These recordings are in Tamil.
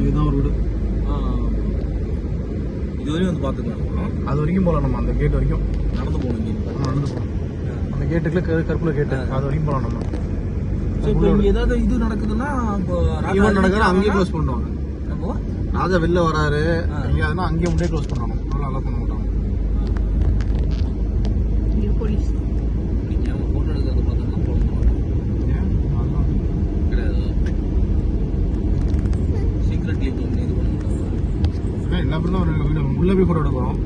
இதுதான் ஒரு வீடு. இது வரையும் வந்து பார்த்துக்கலாம். அது வரைக்கும் போகலாம் நம்ம, அந்த கேட் வரைக்கும் நடந்து போகணும். நடந்து போகலாம். அந்த கேட்டுக்குள்ள கருப்புல கேட்டு அது வரைக்கும் போகலாம் நம்ம. இப்போ இங்கே ஏதாவது இது நடக்குதுன்னா ஈவெண்ட் நடக்குதுன்னா அங்கேயே க்ளோஸ் பண்ணுவாங்க. நம்ம ராஜா வெளில வராரு எங்கேயாதுன்னா அங்கேயே முன்னே க்ளோஸ் பண்ணுவாங்க. நல்லா பண்ண மாட்டாங்க. போலீஸ் நீங்கள் ஃபோட்டோ எடுக்கிறத பார்த்தோம்னா போகணும் கிடையாது. சீக்ரெட்லி இது பண்ண மாட்டாங்க. எல்லா பேரும் தான் ஒரு உள்ள போய் ஃபோட்டோ எடுக்கிறோம்.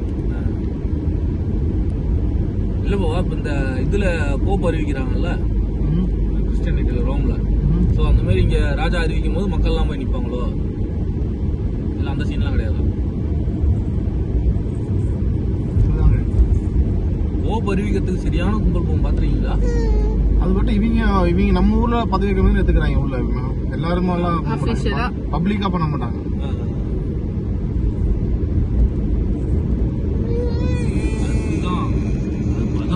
இல்லை போவா இப்போ இந்த இதில் போப் அறிவிக்கிறாங்கல்ல கிறிஸ்டியனிட்டியில் ரோமில். ஸோ அந்த மாதிரி இங்கே ராஜா அறிவிக்கும் போது மக்கள்லாம் போய் நிற்பாங்களோ? இல்லை அந்த சீன்லாம் கிடையாது. போப் அறிவிக்கிறதுக்கு சரியான கும்பல் போகும் பார்த்துருக்கீங்களா? அது மட்டும் இவங்க நம்ம ஊர்ல பதவி வைக்கணும்னு எடுத்துக்கிறாங்க. உள்ள எல்லாருமே பப்ளிக்கா பண்ண மாட்டாங்க. அதுதான்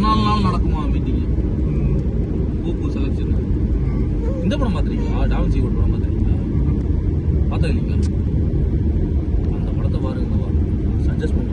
14 நாள் நடக்குமா மீட்டிங் போப்பு செலக்ஷன். இந்த படம் பார்த்துருக்கீங்களா? டாவின்சி கோட் படம் பார்த்துருக்கீங்களா? பார்த்தா இல்லைங்களா? அந்த படத்தை பாருங்க, சஜஸ்ட் பண்ணுங்க.